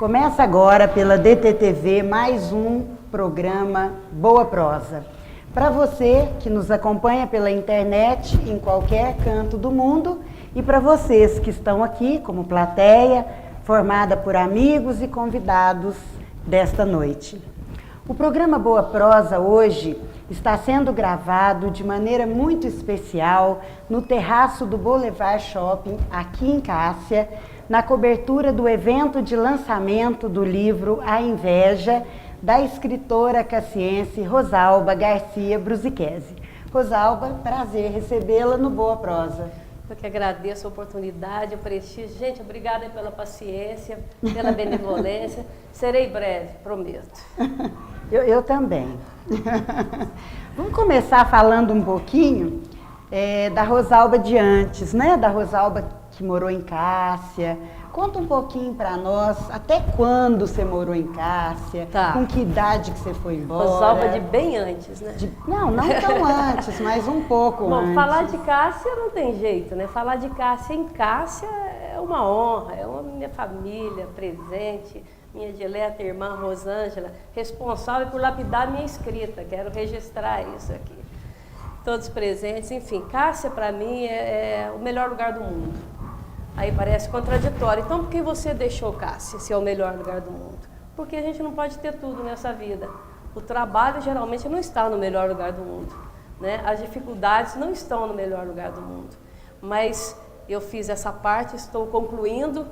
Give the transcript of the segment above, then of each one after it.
Começa agora pela DTTV mais um programa Boa Prosa. Para você que nos acompanha pela internet em qualquer canto do mundo e para vocês que estão aqui como plateia, formada por amigos e convidados desta noite. O programa Boa Prosa hoje está sendo gravado de maneira muito especial no terraço do Boulevard Shopping, aqui em Cássia, na cobertura do evento de lançamento do livro A Inveja, da escritora cassiense Rosalba Garcia Brusichesi. Rosalba, prazer recebê-la no Boa Prosa. Eu que agradeço a oportunidade, o prestígio. Gente, obrigada pela paciência, pela benevolência. Serei breve, prometo. Eu também. Vamos começar falando um pouquinho da Rosalba de antes, né? Da Rosalba que morou em Cássia. Conta um pouquinho para nós, até quando você morou em Cássia, com que idade que você foi embora. Rosalba de bem antes, né? Não tão antes, mas um pouco antes. Bom, falar de Cássia não tem jeito, né? Falar de Cássia em Cássia é uma honra, é uma minha família presente, minha dileta irmã Rosângela, responsável por lapidar minha escrita, quero registrar isso aqui. Todos presentes, enfim, Cássia para mim é o melhor lugar do mundo. Aí parece contraditório. Então, por que você deixou Cássia se é o melhor lugar do mundo? Porque a gente não pode ter tudo nessa vida. O trabalho geralmente não está no melhor lugar do mundo, né? As dificuldades não estão no melhor lugar do mundo. Mas eu fiz essa parte, estou concluindo,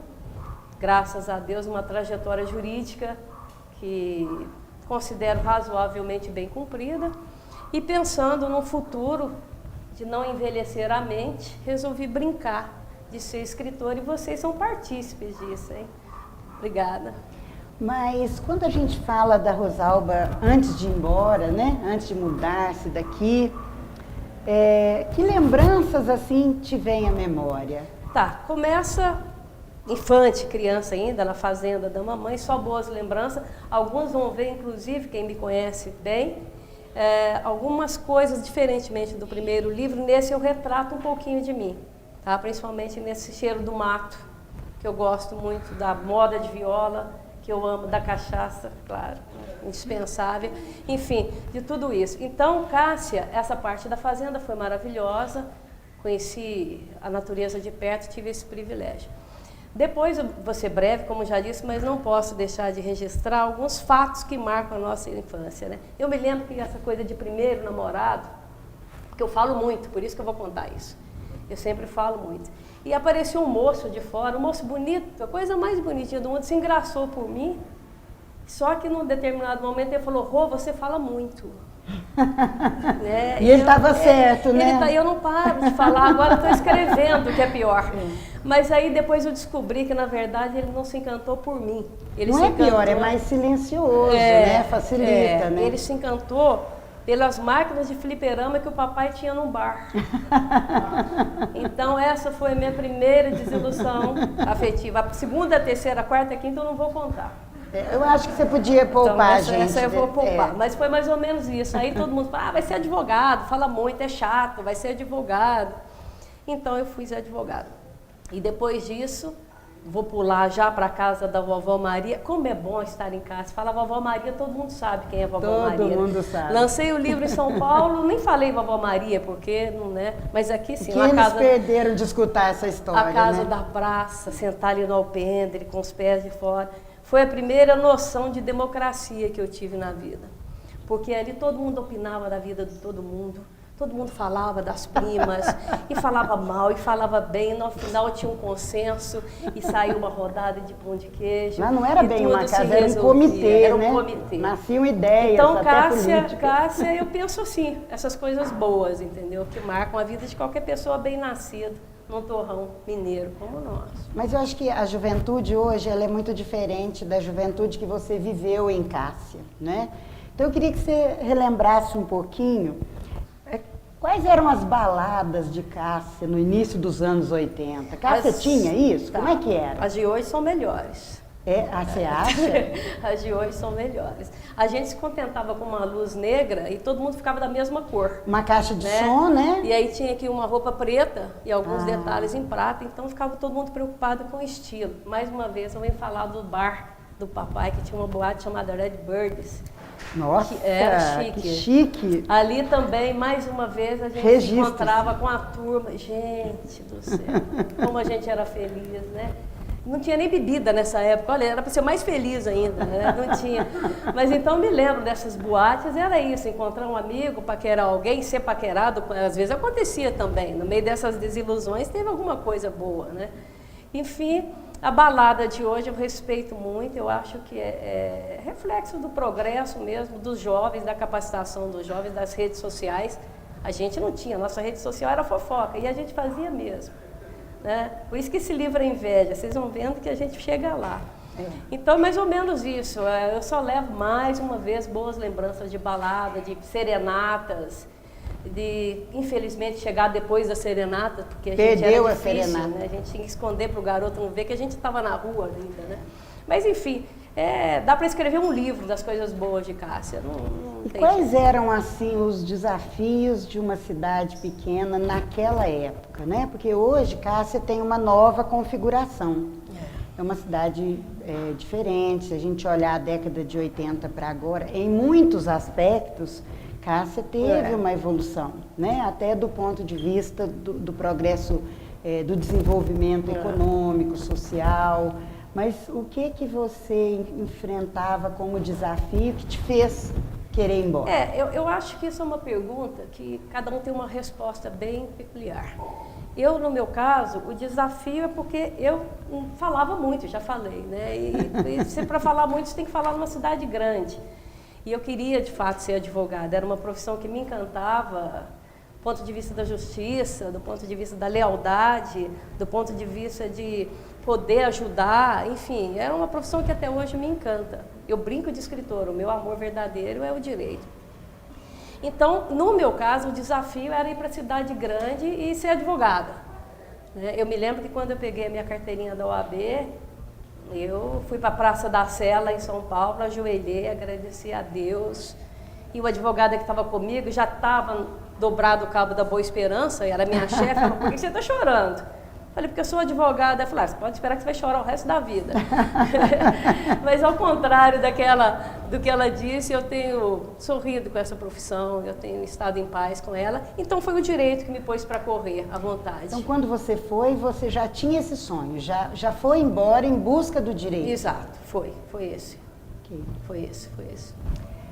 graças a Deus, uma trajetória jurídica que considero razoavelmente bem cumprida. E pensando no futuro de não envelhecer a mente, resolvi brincar de ser escritora e vocês são partícipes disso, hein? Obrigada. Mas quando a gente fala da Rosalba antes de ir embora, né? Antes de mudar-se daqui, que lembranças assim te vem à memória? Tá, começa infante, criança ainda, na fazenda da mamãe, só boas lembranças. Alguns vão ver, inclusive, quem me conhece bem, algumas coisas diferentemente do primeiro livro. Nesse eu retrato um pouquinho de mim. Tá? Principalmente nesse cheiro do mato, que eu gosto muito, da moda de viola, que eu amo, da cachaça, claro, indispensável, enfim, de tudo isso. Então, Cássia, essa parte da fazenda foi maravilhosa, conheci a natureza de perto, tive esse privilégio. Depois, eu vou ser breve, como já disse, mas não posso deixar de registrar alguns fatos que marcam a nossa infância, né? Eu me lembro que essa coisa de primeiro namorado, porque eu falo muito, por isso que eu vou contar isso. Eu sempre falo muito. E apareceu um moço de fora, um moço bonito, a coisa mais bonitinha do mundo, se engraçou por mim. Só que num determinado momento ele falou: Rô, você fala muito. Né? E ele estava certo, né? Eu não paro de falar, agora estou escrevendo, que é pior. Mas aí depois eu descobri que, na verdade, ele não se encantou por mim. Ele não se é pior, é mais silencioso, né? Facilita, né? Ele se encantou pelas máquinas de fliperama que o papai tinha num bar. Então essa foi a minha primeira desilusão afetiva. A segunda, a terceira, a quarta e a quinta eu não vou contar. Eu acho que você podia poupar, então, gente. Essa eu vou poupar, mas foi mais ou menos isso. Aí todo mundo fala, vai ser advogado, fala muito, é chato, vai ser advogado. Então eu fui ser advogado. E depois disso, vou pular já para a casa da vovó Maria. Como é bom estar em casa. Fala vovó Maria, todo mundo sabe quem é vovó Maria. Todo mundo sabe. Lancei o livro em São Paulo, nem falei vovó Maria, porque não, né? Mas aqui sim. Que eles perderam de escutar essa história, a casa, né? da praça, sentar ali no alpendre, com os pés de fora. Foi a primeira noção de democracia que eu tive na vida. Porque ali todo mundo opinava da vida de todo mundo. Todo mundo falava das primas, e falava mal, e falava bem. No final tinha um consenso, e saiu uma rodada de pão de queijo. Mas não era bem uma casa, era um comitê, era um né? comitê. Nasciam ideias, então, até Cássia, eu penso assim, essas coisas boas, entendeu? Que marcam a vida de qualquer pessoa bem nascida, num torrão mineiro como nós. Mas eu acho que a juventude hoje, ela é muito diferente da juventude que você viveu em Cássia, né? Então eu queria que você relembrasse um pouquinho. Quais eram as baladas de Cássia no início dos anos 80? Cássia tinha isso? Como é que era? As de hoje são melhores. Você acha? As de hoje são melhores. A gente se contentava com uma luz negra e todo mundo ficava da mesma cor. Uma caixa de som, né? E aí tinha aqui uma roupa preta e alguns detalhes em prata, então ficava todo mundo preocupado com o estilo. Mais uma vez eu venho falar do bar do papai, que tinha uma boate chamada Red Birds. Nossa, Era chique. que chique. Ali também, mais uma vez, a gente se encontrava com a turma. Gente do céu, como a gente era feliz, né? Não tinha nem bebida nessa época, olha, era para ser mais feliz ainda, né? Não tinha. Mas então me lembro dessas boates, era isso, encontrar um amigo, paquerar alguém, ser paquerado, às vezes acontecia também, no meio dessas desilusões teve alguma coisa boa, né? Enfim, a balada de hoje eu respeito muito, eu acho que é reflexo do progresso mesmo, dos jovens, da capacitação dos jovens, das redes sociais. A gente não tinha, nossa rede social era fofoca, e a gente fazia mesmo. Né? Por isso que esse livro é inveja, vocês vão vendo que a gente chega lá. Então, mais ou menos isso, eu só levo mais uma vez boas lembranças de balada, de serenatas, de, infelizmente, chegar depois da serenata, porque a gente era difícil, serenata. Né? A gente tinha que esconder para o garoto não ver que a gente estava na rua ainda, né? Mas, enfim, dá para escrever um livro das coisas boas de Cássia. Não tem quais eram, assim, os desafios de uma cidade pequena naquela época, né? Porque hoje Cássia tem uma nova configuração. É uma cidade diferente, se a gente olhar a década de 80 para agora, em muitos aspectos, Cássia teve uma evolução, né? Até do ponto de vista do progresso, do desenvolvimento econômico, social. Mas o que você enfrentava como desafio que te fez querer ir embora? Eu acho que isso é uma pergunta que cada um tem uma resposta bem peculiar. Eu, no meu caso, o desafio é porque eu falava muito, já falei, né? E para falar muito, você tem que falar numa cidade grande. E eu queria, de fato, ser advogada. Era uma profissão que me encantava, do ponto de vista da justiça, do ponto de vista da lealdade, do ponto de vista de poder ajudar, enfim, era uma profissão que até hoje me encanta. Eu brinco de escritora, o meu amor verdadeiro é o direito. Então, no meu caso, o desafio era ir para a cidade grande e ser advogada. Eu me lembro que quando eu peguei a minha carteirinha da OAB, eu fui para a Praça da Sé, lá em São Paulo, ajoelhei, agradeci a Deus. E o advogado que estava comigo já estava dobrado o cabo da Boa Esperança, e era minha chefe, falou, por que você está chorando? Falei, porque eu sou advogada. Eu falei, você pode esperar que você vai chorar o resto da vida. Mas ao contrário do que ela disse, eu tenho sorrido com essa profissão, eu tenho estado em paz com ela. Então foi o direito que me pôs para correr à vontade. Então quando você foi, você já tinha esse sonho, já foi embora em busca do direito? Exato, foi esse. Okay. Foi esse.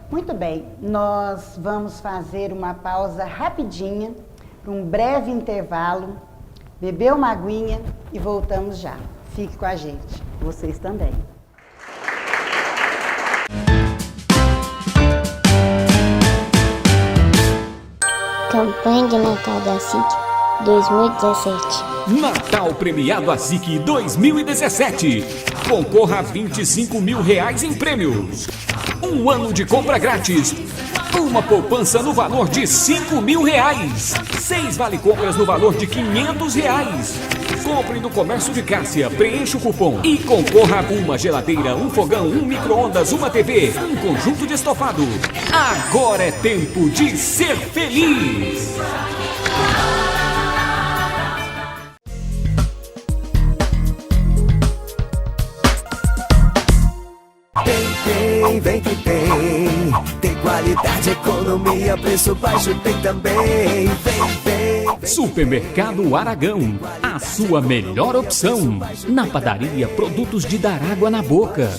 Muito bem, nós vamos fazer uma pausa rapidinha, para um breve intervalo, beber uma aguinha e voltamos já. Fique com a gente, vocês também. Campanha de Natal da SIC 2017. Natal Premiado ASIC 2017. Concorra a R$25.000 em prêmios. Um ano de compra grátis. Uma poupança no valor de R$5.000. 6 vale-compras no valor de R$500. Compre no Comércio de Cássia, preencha o cupom e concorra a uma geladeira, um fogão, um micro-ondas, uma TV, um conjunto de estofado. Agora é tempo de ser feliz! Vem que tem qualidade, economia, preço baixo tem também. Vem. Supermercado Aragão, a sua melhor opção. Na padaria, produtos de dar água na boca.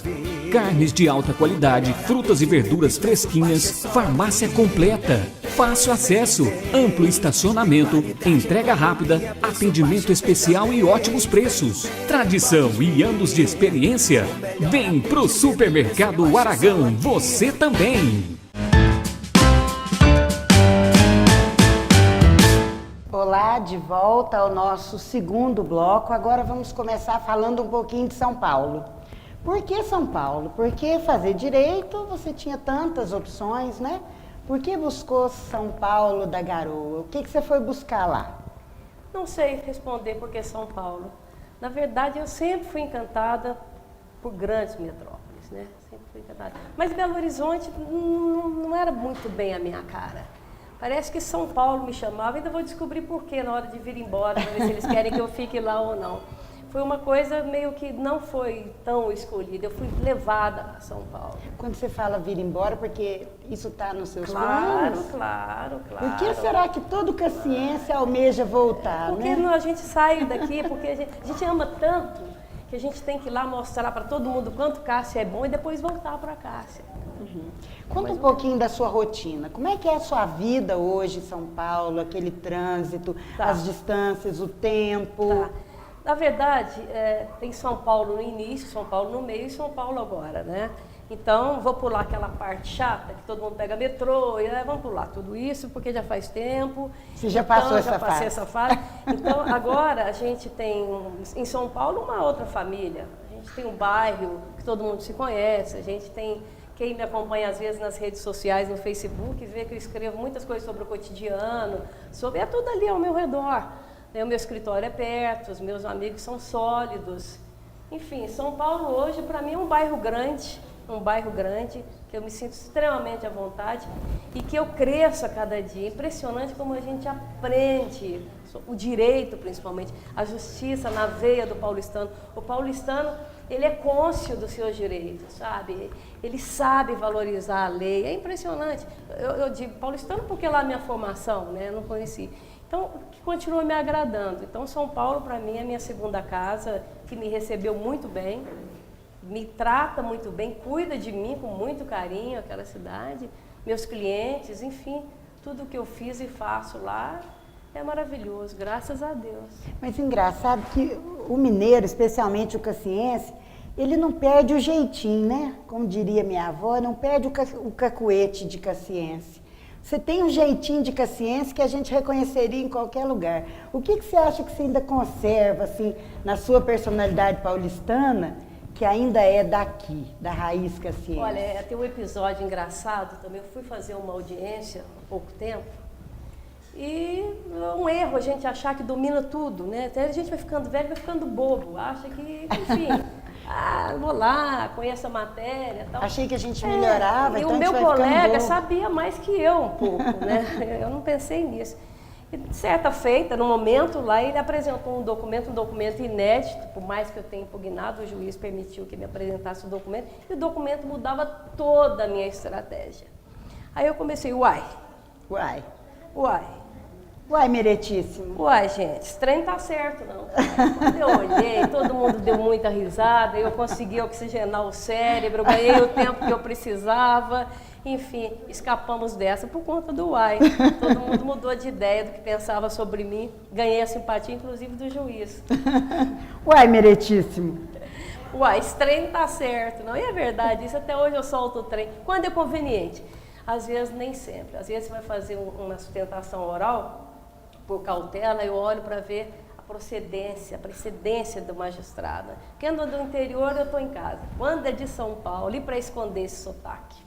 Carnes de alta qualidade, frutas e verduras fresquinhas, farmácia completa, fácil acesso, amplo estacionamento, entrega rápida, atendimento especial e ótimos preços. Tradição e anos de experiência. Vem pro Supermercado Aragão, você também. Olá, de volta ao nosso segundo bloco. Agora vamos começar falando um pouquinho de São Paulo. Por que São Paulo? Porque fazer direito você tinha tantas opções, né? Por que buscou São Paulo da Garoa? O que você foi buscar lá? Não sei responder por que São Paulo. Na verdade, eu sempre fui encantada por grandes metrópoles, né? Sempre fui encantada. Mas Belo Horizonte não era muito bem a minha cara. Parece que São Paulo me chamava, ainda vou descobrir por que na hora de vir embora, para ver se eles querem que eu fique lá ou não. foi uma coisa meio que não foi tão escolhida. Eu fui levada a São Paulo. Quando você fala vir embora, porque isso está nos seus Claro, planos? claro. Por que será que todo caciense almeja voltar, Porque né? a gente sai daqui, porque a gente ama tanto que a gente tem que ir lá mostrar para todo mundo quanto Cássia é bom e depois voltar para Cássia. Conta um pouquinho da sua rotina. Como é que é a sua vida hoje em São Paulo, aquele trânsito, Tá. as distâncias, o tempo? Tá. Na verdade, tem São Paulo no início, São Paulo no meio e São Paulo agora, né? Então, vou pular aquela parte chata, que todo mundo pega metrô, e vamos pular tudo isso, porque já faz tempo. Você já Então, passou essa já passei fase. essa fase. Então, agora a gente tem, em São Paulo, uma outra família. A gente tem um bairro que todo mundo se conhece, a gente tem... Quem me acompanha às vezes nas redes sociais, no Facebook, vê que eu escrevo muitas coisas sobre o cotidiano, é tudo ali ao meu redor. O meu escritório é perto, os meus amigos são sólidos. Enfim, São Paulo hoje para mim é um bairro grande, que eu me sinto extremamente à vontade e que eu cresço a cada dia. Impressionante como a gente aprende, o direito principalmente, a justiça na veia do paulistano. O paulistano, ele é cônscio dos seus direitos, sabe? Ele sabe valorizar a lei, é impressionante. Eu digo paulistano porque lá a minha formação, né, eu não conheci. Então, que continua me agradando. Então, São Paulo, para mim, é a minha segunda casa, que me recebeu muito bem, me trata muito bem, cuida de mim com muito carinho, aquela cidade, meus clientes, enfim, tudo que eu fiz e faço lá é maravilhoso, graças a Deus. Mas engraçado que o mineiro, especialmente o caciense, ele não perde o jeitinho, né? Como diria minha avó, não perde o cacuete de caciense. Você tem um jeitinho de caciense que a gente reconheceria em qualquer lugar. O que você acha que você ainda conserva, assim, na sua personalidade paulistana, que ainda é daqui, da raiz caciense? Olha, tem um episódio engraçado também. Eu fui fazer uma audiência há pouco tempo e um erro a gente achar que domina tudo, né? Até a gente vai ficando velho, vai ficando bobo, acha que, enfim, vou lá, conheço a matéria e tal. Achei que a gente melhorava, e então o a meu gente vai ficando colega bobo. sabia mais que eu um pouco, né? Eu não pensei nisso. E certa feita, no momento lá, ele apresentou um documento inédito, por mais que eu tenha impugnado, o juiz permitiu que me apresentasse o documento, e o documento mudava toda a minha estratégia. Aí eu comecei, uai, Meretíssimo. Uai, gente, esse trem não tá certo, não. Quando eu olhei, todo mundo deu muita risada, eu consegui oxigenar o cérebro, ganhei o tempo que eu precisava, enfim, escapamos dessa por conta do uai. Todo mundo mudou de ideia do que pensava sobre mim, ganhei a simpatia, inclusive, do juiz. Uai, Meretíssimo. Uai, esse trem não tá certo, não. E é verdade, isso até hoje eu solto o trem, quando é conveniente. Às vezes, nem sempre. Às vezes, você vai fazer uma sustentação oral, por cautela, eu olho para ver a precedência do magistrado. Quando é do interior, eu estou em casa. Quando é de São Paulo, e para esconder esse sotaque?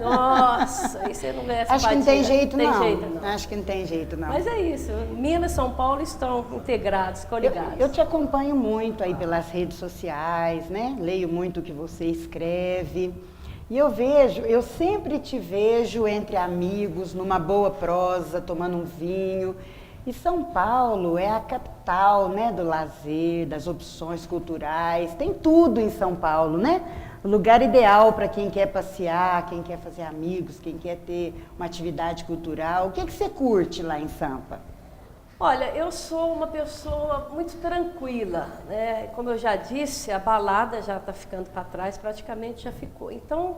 Nossa, aí você não ganha simpatia. Acho que não tem jeito, não. não. Acho que não tem jeito, não. Mas é isso, Minas e São Paulo estão integrados, coligados. Eu te acompanho muito aí pelas redes sociais, né? Leio muito o que você escreve. E eu sempre te vejo entre amigos, numa boa prosa, tomando um vinho. E São Paulo é a capital, né, do lazer, das opções culturais, tem tudo em São Paulo, né? O lugar ideal para quem quer passear, quem quer fazer amigos, quem quer ter uma atividade cultural. O que você curte lá em Sampa? Olha, eu sou uma pessoa muito tranquila, né? Como eu já disse, a balada já está ficando para trás, praticamente já ficou. Então,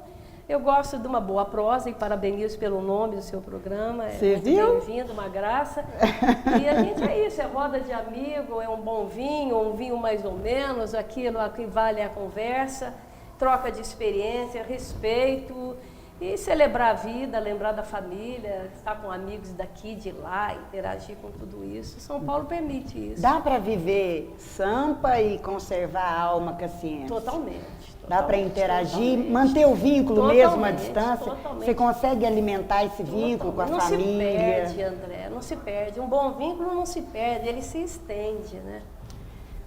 eu gosto de uma boa prosa e parabenizo pelo nome do seu programa. Você viu? Bem-vindo, uma graça. E a gente é isso, é roda de amigo, é um bom vinho, um vinho mais ou menos, aquilo que vale a conversa, troca de experiência, respeito. E celebrar a vida, lembrar da família, estar com amigos daqui, de lá, interagir com tudo isso. São Paulo permite isso. Dá para viver Sampa e conservar a alma caciense? Totalmente. Dá para interagir, manter o vínculo mesmo à distância? Totalmente. Você consegue alimentar esse vínculo com a não família? Não se perde, André, não se perde. Um bom vínculo não se perde, ele se estende, né?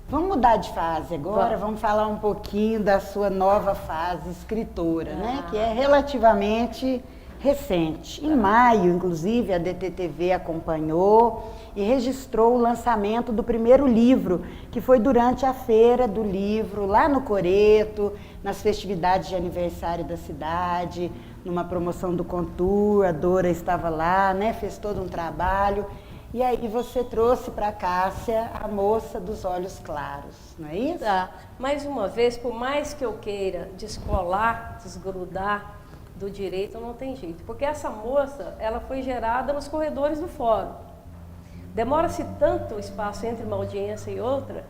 Vamos mudar de fase agora, vamos falar um pouquinho da sua nova fase escritora, né? Que é relativamente recente. Em maio, inclusive, a DTTV acompanhou e registrou o lançamento do primeiro livro, que foi durante a Feira do Livro, lá no Coreto, nas festividades de aniversário da cidade, numa promoção do Contour, a Dora estava lá, né, fez todo um trabalho. E aí você trouxe para a Cássia a moça dos olhos claros, não é isso? Tá. Mais uma vez, por mais que eu queira descolar, desgrudar do direito, não tem jeito. Porque essa moça, ela foi gerada nos corredores do fórum. Demora-se tanto o espaço entre uma audiência e outra.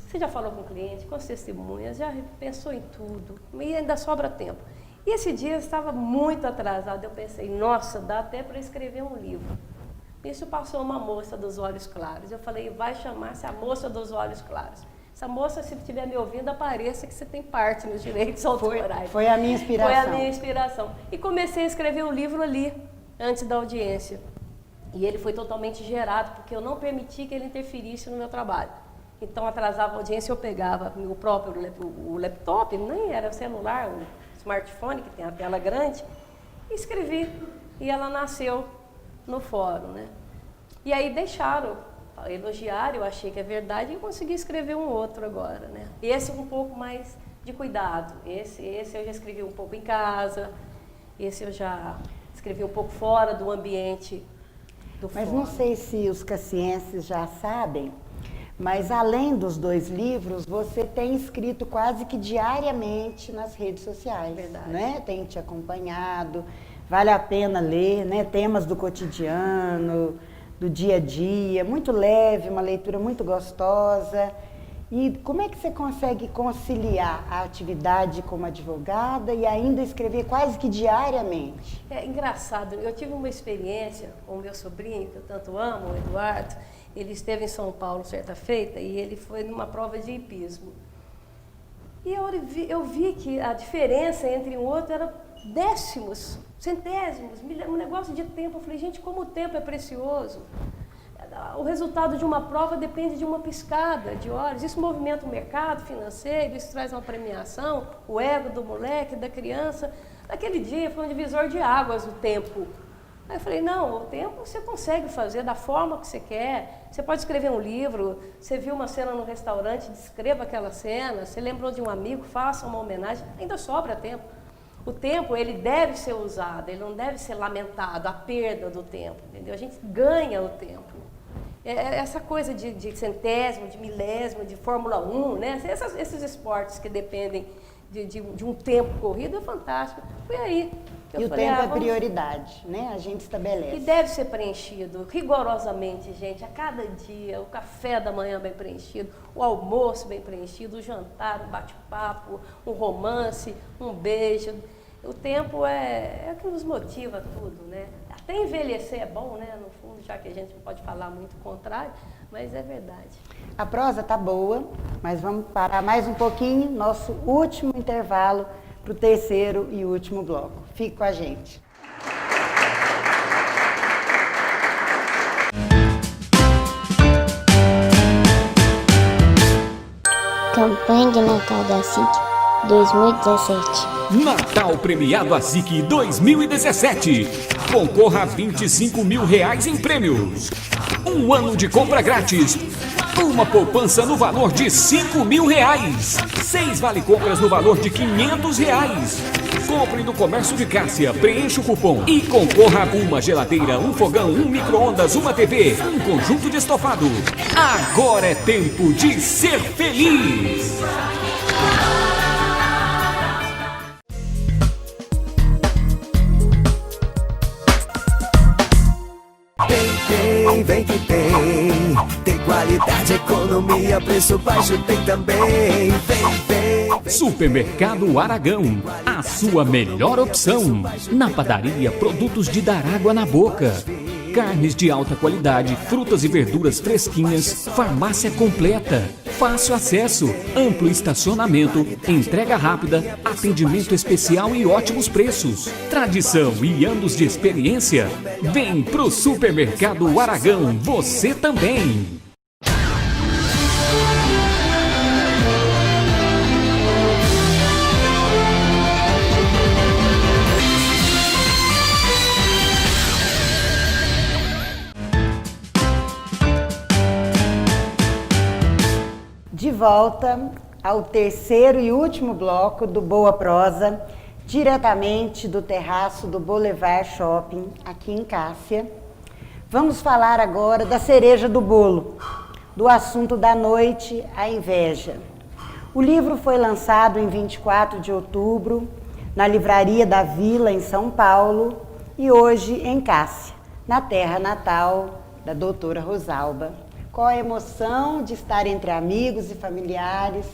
Você já falou com o cliente, com as testemunhas, já pensou em tudo, e ainda sobra tempo. E esse dia eu estava muito atrasada, eu pensei, nossa, dá até para escrever um livro. Isso passou uma moça dos olhos claros. Eu falei, vai chamar-se a moça dos olhos claros. Essa moça, se estiver me ouvindo, apareça que você tem parte nos direitos autorais. Foi a minha inspiração. Foi a minha inspiração. E comecei a escrever o livro ali, antes da audiência. E ele foi totalmente gerado, porque eu não permiti que ele interferisse no meu trabalho. Então, atrasava a audiência, eu pegava o próprio o laptop, nem era o celular, o smartphone, que tem a tela grande, e escrevi. E ela nasceu no fórum, né? E aí deixaram, elogiaram, eu achei que é verdade, e eu consegui escrever um outro agora, né? Esse um pouco mais de cuidado. Esse eu já escrevi um pouco em casa, esse eu já escrevi um pouco fora do ambiente do Mas fórum. não sei se os cassienses já sabem, mas além dos 2 livros, você tem escrito quase que diariamente nas redes sociais. Verdade. Né? Tem te acompanhado, vale a pena ler, né? Temas do cotidiano, do dia a dia, muito leve, uma leitura muito gostosa. E como é que você consegue conciliar a atividade como advogada e ainda escrever quase que diariamente? É engraçado, eu tive uma experiência com o meu sobrinho, que eu tanto amo, o Eduardo. Ele esteve em São Paulo certa feita e ele foi numa prova de hipismo. E eu vi que a diferença entre um outro era décimos, centésimos, um negócio de tempo. Eu falei, gente, como o tempo é precioso. O resultado de uma prova depende de uma piscada de horas. Isso movimenta o mercado financeiro, isso traz uma premiação, o ego do moleque, da criança. Naquele dia foi um divisor de águas o tempo. Aí eu falei, não, o tempo você consegue fazer da forma que você quer. Você pode escrever um livro, você viu uma cena no restaurante, descreva aquela cena. Você lembrou de um amigo, faça uma homenagem. Ainda sobra tempo. O tempo, ele deve ser usado, ele não deve ser lamentado, a perda do tempo, entendeu? A gente ganha o tempo. Essa coisa de centésimo, de milésimo, de Fórmula 1, né? Esses esportes que dependem de um tempo corrido é fantástico. Foi aí que E eu o falei, tempo é vamos... prioridade, né? A gente estabelece. E deve ser preenchido rigorosamente, gente, a cada dia. O café da manhã bem preenchido, o almoço bem preenchido, o jantar, um bate-papo, um romance, um beijo. O tempo é o que nos motiva tudo, né? Até envelhecer é bom, né? No fundo, já que a gente não pode falar muito o contrário, mas é verdade. A prosa tá boa, mas vamos parar mais um pouquinho, nosso último intervalo para o terceiro e último bloco. Fique com a gente. Campanha de Natal da SIC 2017. Natal Premiado ASIC 2017. Concorra a R$25 mil em prêmios. Um ano de compra grátis. Uma poupança no valor de R$5 mil. 6 vale-compras no valor de R$500. Compre no Comércio de Cássia, preencha o cupom e concorra a uma geladeira, um fogão, um micro-ondas, uma TV, um conjunto de estofado. Agora é tempo de ser feliz! Vem que tem qualidade, economia, preço baixo tem também. Vem. Supermercado Aragão, a sua melhor opção. Na padaria, produtos de dar água na boca. Carnes de alta qualidade, frutas e verduras fresquinhas, farmácia completa, fácil acesso, amplo estacionamento, entrega rápida, atendimento especial e ótimos preços. Tradição e anos de experiência. Vem pro Supermercado Aragão, você também. De volta ao terceiro e último bloco do Boa Prosa, diretamente do terraço do Boulevard Shopping, aqui em Cássia. Vamos falar agora da cereja do bolo, do assunto da noite, a inveja. O livro foi lançado em 24 de outubro, na Livraria da Vila, em São Paulo, e hoje em Cássia, na terra natal da doutora Rosalba. Qual a emoção de estar entre amigos e familiares,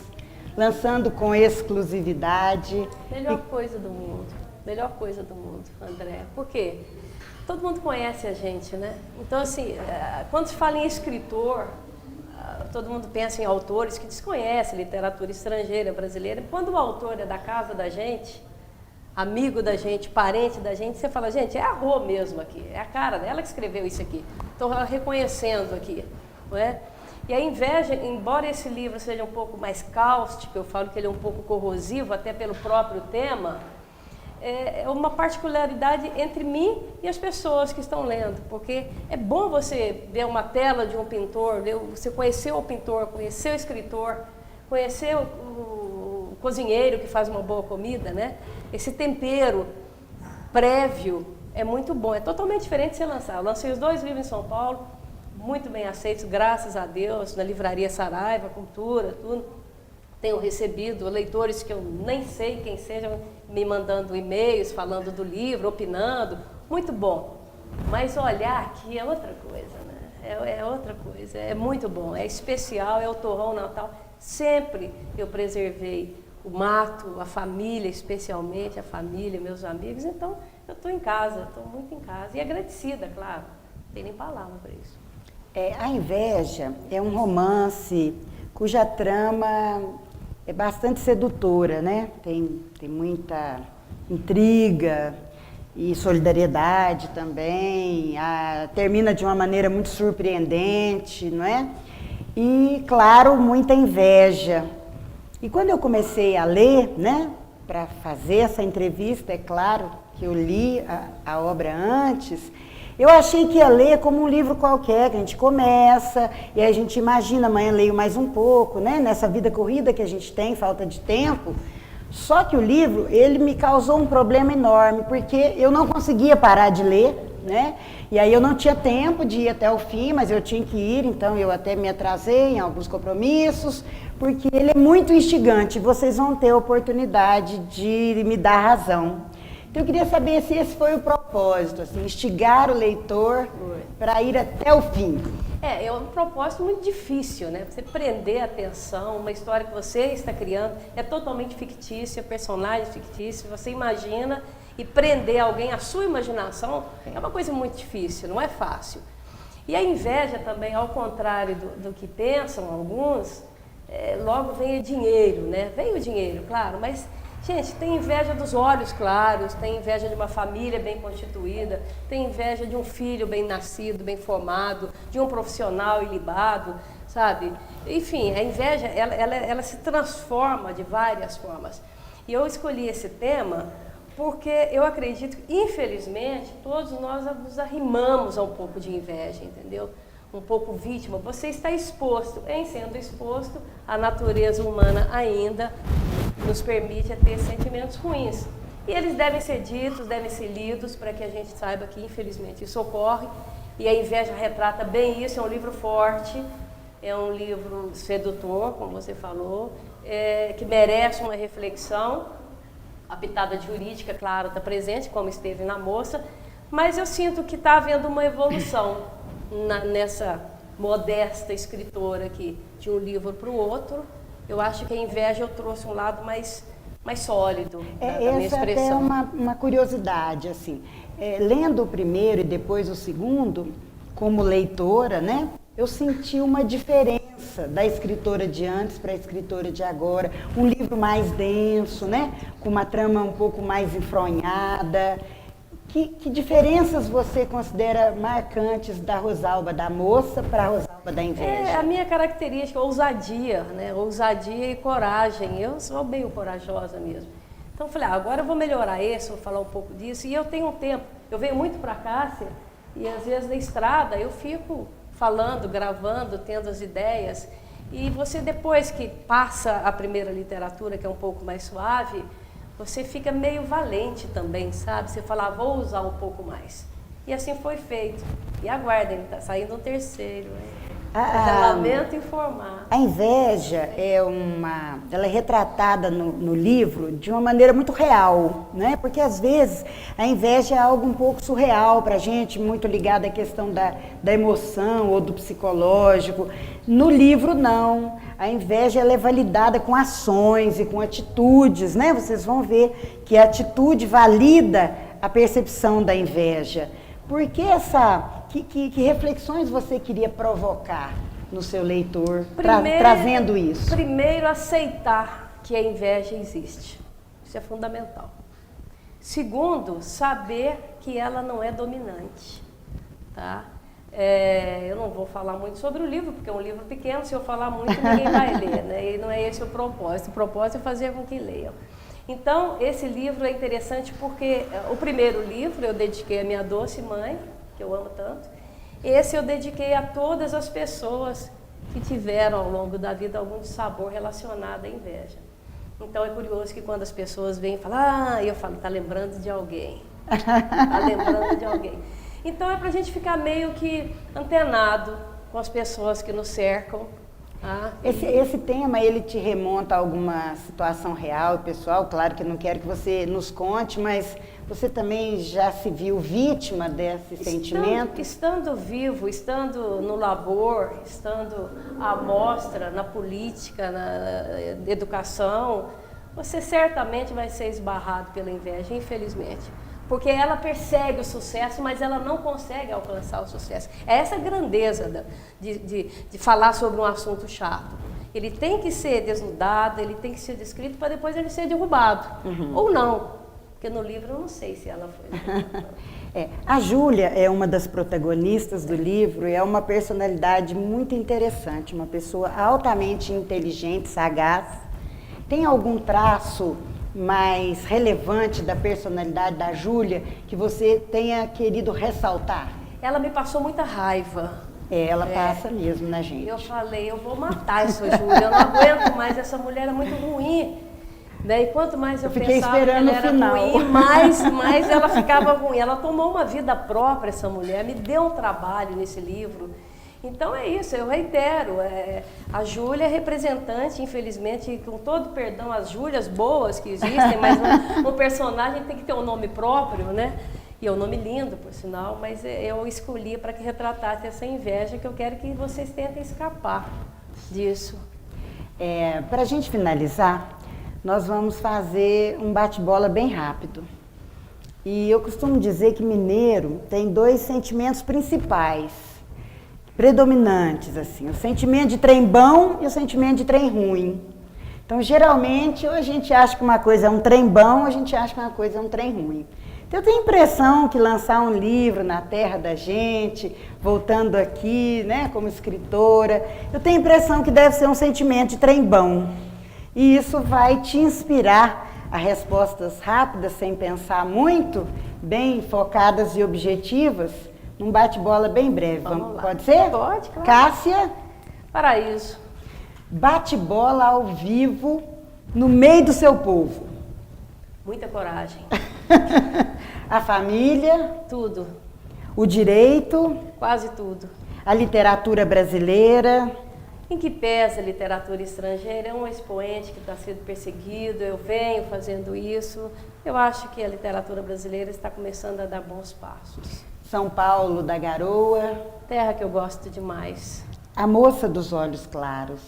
lançando com exclusividade. Melhor coisa do mundo, André. Por quê? Todo mundo conhece a gente, né? Então, assim, quando se fala em escritor, todo mundo pensa em autores que desconhecem literatura estrangeira, brasileira. Quando o autor é da casa da gente, amigo da gente, parente da gente, você fala, gente, é a Rô mesmo aqui, é a cara dela que escreveu isso aqui. Estou reconhecendo aqui, não é? E a inveja, embora esse livro seja um pouco mais cáustico, eu falo que ele é um pouco corrosivo, até pelo próprio tema, é uma particularidade entre mim e as pessoas que estão lendo, porque é bom você ver uma tela de um pintor, você conhecer o pintor, conhecer o escritor, conhecer o cozinheiro que faz uma boa comida, né? Esse tempero prévio é muito bom, é totalmente diferente de você lançar. Eu lancei os 2 livros em São Paulo, muito bem aceitos, graças a Deus, na Livraria Saraiva, Cultura, tudo. Tenho recebido leitores que eu nem sei quem sejam me mandando e-mails, falando do livro, opinando. Muito bom. Mas olhar aqui é outra coisa, né? É outra coisa, é muito bom, é especial, é o torrão natal. Sempre eu preservei o mato, a família, especialmente a família, meus amigos. Então, eu estou em casa, estou muito em casa. E agradecida, claro. Não tem nem palavra para isso. A Inveja é um romance cuja trama é bastante sedutora, né? Tem muita intriga e solidariedade também, termina de uma maneira muito surpreendente, não é? E, claro, muita inveja. E quando eu comecei a ler, né, para fazer essa entrevista, é claro que eu li a obra antes, eu achei que ia ler como um livro qualquer, que a gente começa, e aí a gente imagina, amanhã leio mais um pouco, né? Nessa vida corrida que a gente tem, falta de tempo. Só que o livro, ele me causou um problema enorme, porque eu não conseguia parar de ler, né? E aí eu não tinha tempo de ir até o fim, mas eu tinha que ir, então eu até me atrasei em alguns compromissos, porque ele é muito instigante, vocês vão ter a oportunidade de me dar razão. Então, eu queria saber se esse foi o propósito, assim, instigar o leitor para ir até o fim. É um propósito muito difícil, né? Você prender a atenção, uma história que você está criando é totalmente fictícia, personagem fictício, você imagina e prender alguém, a sua imaginação, é uma coisa muito difícil, não é fácil. E a inveja também, ao contrário do que pensam alguns, logo vem o dinheiro, né? Vem o dinheiro, claro, mas... Gente, tem inveja dos olhos claros, tem inveja de uma família bem constituída, tem inveja de um filho bem nascido, bem formado, de um profissional ilibado, sabe? Enfim, a inveja, ela se transforma de várias formas. E eu escolhi esse tema porque eu acredito que, infelizmente, todos nós nos arrimamos a um pouco de inveja, entendeu? Um pouco vítima. Você está exposto, em sendo exposto, a natureza humana ainda nos permite a ter sentimentos ruins. E eles devem ser ditos, devem ser lidos, para que a gente saiba que, infelizmente, isso ocorre. E a inveja retrata bem isso, é um livro forte, é um livro sedutor, como você falou, que merece uma reflexão. A pitada jurídica, claro, está presente, como esteve na moça, mas eu sinto que está havendo uma evolução nessa modesta escritora aqui, de um livro para o outro. Eu acho que a inveja eu trouxe um lado mais sólido da minha expressão. Essa é uma curiosidade, assim. Lendo o primeiro e depois o segundo, como leitora, né, eu senti uma diferença da escritora de antes para a escritora de agora. Um livro mais denso, né, com uma trama um pouco mais enfronhada. Que diferenças você considera marcantes da Rosalba da moça para a Rosalba da inveja? A minha característica, ousadia, né? Ousadia e coragem. Eu sou meio corajosa mesmo. Então eu falei, agora eu vou melhorar isso, vou falar um pouco disso. E eu tenho um tempo, eu venho muito para Cássia e às vezes na estrada eu fico falando, gravando, tendo as ideias. E você, depois que passa a primeira literatura, que é um pouco mais suave, você fica meio valente também, sabe? Você fala, vou usar um pouco mais. E assim foi feito. E aguardem, está saindo um terceiro. Lamento informar. A inveja ela é retratada no livro de uma maneira muito real, né? Porque às vezes a inveja é algo um pouco surreal para a gente, muito ligado à questão da emoção ou do psicológico. No livro não, a inveja ela é validada com ações e com atitudes, né? Vocês vão ver que a atitude valida a percepção da inveja. Por que que reflexões você queria provocar no seu leitor, trazendo isso? Primeiro, aceitar que a inveja existe. Isso é fundamental. Segundo, saber que ela não é dominante. Tá? Eu não vou falar muito sobre o livro, porque é um livro pequeno, se eu falar muito ninguém vai ler, né? E não é esse o propósito. O propósito é fazer com que leiam. Então, esse livro é interessante porque o primeiro livro eu dediquei à minha doce mãe, que eu amo tanto. Esse eu dediquei a todas as pessoas que tiveram ao longo da vida algum sabor relacionado à inveja. Então é curioso que quando as pessoas vêm e falam, eu falo, tá lembrando de alguém. Tá lembrando de alguém. Então é pra gente ficar meio que antenado com as pessoas que nos cercam. Esse tema, ele te remonta a alguma situação real, pessoal? Claro que eu não quero que você nos conte, mas você também já se viu vítima desse sentimento? Estando vivo, estando no labor, estando à mostra, na política, na educação, você certamente vai ser esbarrado pela inveja, infelizmente. Porque ela persegue o sucesso, mas ela não consegue alcançar o sucesso. É essa a grandeza de falar sobre um assunto chato. Ele tem que ser desnudado, ele tem que ser descrito para depois ele ser derrubado. Ou não, porque no livro eu não sei se ela foi derrubada. A Júlia é uma das protagonistas do livro e é uma personalidade muito interessante, uma pessoa altamente inteligente, sagaz. Tem algum traço mais relevante da personalidade da Júlia que você tenha querido ressaltar? Ela me passou muita raiva. Ela passa mesmo na gente. Eu falei, eu vou matar essa Júlia, eu não aguento mais, essa mulher é muito ruim. E quanto mais eu pensava que ela era ruim, mais ela ficava ruim. Ela tomou uma vida própria, essa mulher, me deu um trabalho nesse livro. Então é isso, eu reitero, a Júlia é representante, infelizmente, com todo perdão, as Júlias boas que existem, mas um personagem tem que ter um nome próprio, né? E é um nome lindo, por sinal, mas eu escolhi para que retratasse essa inveja, que eu quero que vocês tentem escapar disso. Para a gente finalizar, nós vamos fazer um bate-bola bem rápido. E eu costumo dizer que mineiro tem 2 sentimentos principais, predominantes, assim, o sentimento de trem bom e o sentimento de trem ruim. Então, geralmente, ou a gente acha que uma coisa é um trem bom, ou a gente acha que uma coisa é um trem ruim. Então, eu tenho a impressão que lançar um livro na terra da gente, voltando aqui, né, como escritora, eu tenho a impressão que deve ser um sentimento de trem bom. E isso vai te inspirar a respostas rápidas, sem pensar muito, bem focadas e objetivas, num bate-bola bem breve. Vamos lá. Pode ser? Pode, claro. Cássia? Paraíso. Bate-bola ao vivo, no meio do seu povo. Muita coragem. A família? Tudo. O direito? Quase tudo. A literatura brasileira? Em que pese a literatura estrangeira, é um expoente que está sendo perseguido, eu venho fazendo isso. Eu acho que a literatura brasileira está começando a dar bons passos. São Paulo da Garoa? Terra que eu gosto demais. A moça dos olhos claros?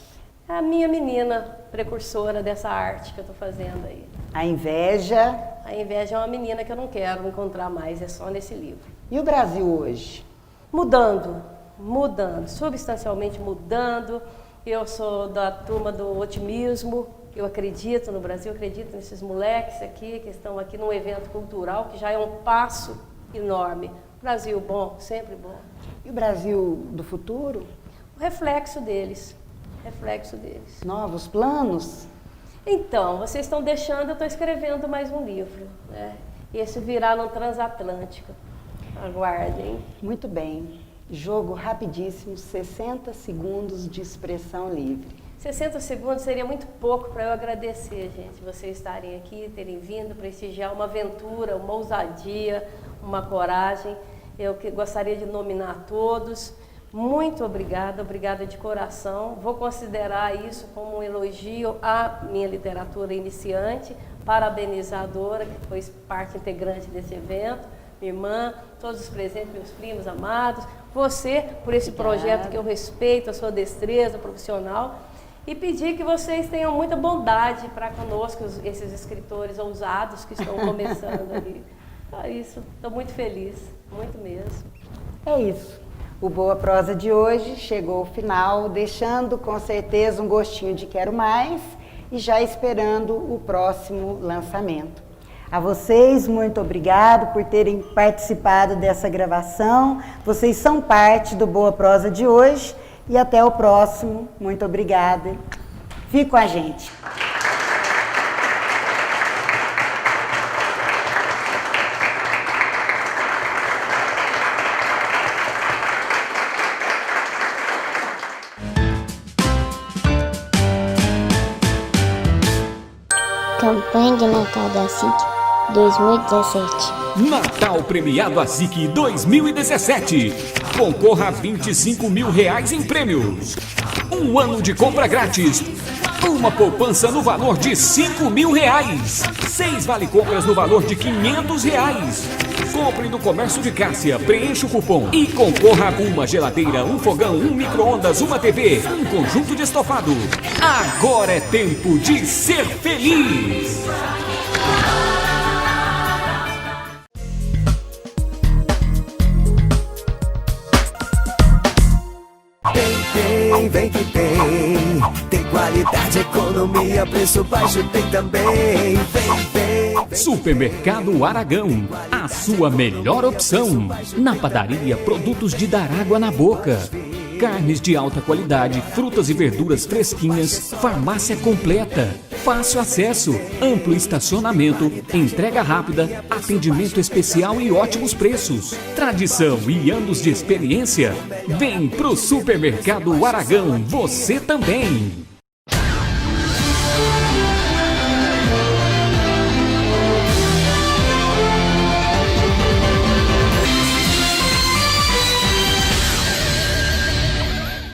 É a minha menina precursora dessa arte que eu estou fazendo aí. A inveja? A inveja é uma menina que eu não quero encontrar mais, é só nesse livro. E o Brasil hoje? Mudando, substancialmente mudando. Eu sou da turma do otimismo, eu acredito no Brasil, acredito nesses moleques aqui que estão aqui num evento cultural que já é um passo enorme. Brasil bom, sempre bom. E o Brasil do futuro? O reflexo deles. Novos planos? Então, vocês estão deixando, eu estou escrevendo mais um livro, né? Esse virá no Transatlântico. Aguardem. Muito bem. Jogo rapidíssimo, 60 segundos de expressão livre. 60 segundos seria muito pouco para eu agradecer, gente, vocês estarem aqui, terem vindo prestigiar uma aventura, uma ousadia, uma coragem. Eu gostaria de nominar todos. Muito obrigada, obrigada de coração. Vou considerar isso como um elogio à minha literatura iniciante, parabenizadora, que foi parte integrante desse evento, minha irmã, todos os presentes, meus primos amados, você por esse projeto que eu respeito, a sua destreza profissional, e pedir que vocês tenham muita bondade para conosco, esses escritores ousados que estão começando ali. Só isso, estou muito feliz, muito mesmo. É isso. O Boa Prosa de hoje chegou ao final, deixando com certeza um gostinho de quero mais e já esperando o próximo lançamento. A vocês, muito obrigado por terem participado dessa gravação. Vocês são parte do Boa Prosa de hoje e até o próximo. Muito obrigada. Fique com a gente. Campanha de Natal da SIC 2017. Natal Premiado ASIC 2017. Concorra a R$25 mil em prêmios. Um ano de compra grátis. Uma poupança no valor de R$5 mil. 6 vale-compras no valor de R$500. Compre no Comércio de Cássia, preencha o cupom e concorra a uma geladeira, um fogão, um micro-ondas, uma TV, um conjunto de estofado. Agora é tempo de ser feliz! Vem que tem qualidade, economia, preço baixo tem também. Vem. Supermercado Aragão, a sua melhor opção. Na padaria, produtos de dar água na boca. Carnes de alta qualidade, frutas e verduras fresquinhas, farmácia completa, fácil acesso, amplo estacionamento, entrega rápida, atendimento especial e ótimos preços. Tradição e anos de experiência. Vem pro Supermercado Aragão, você também!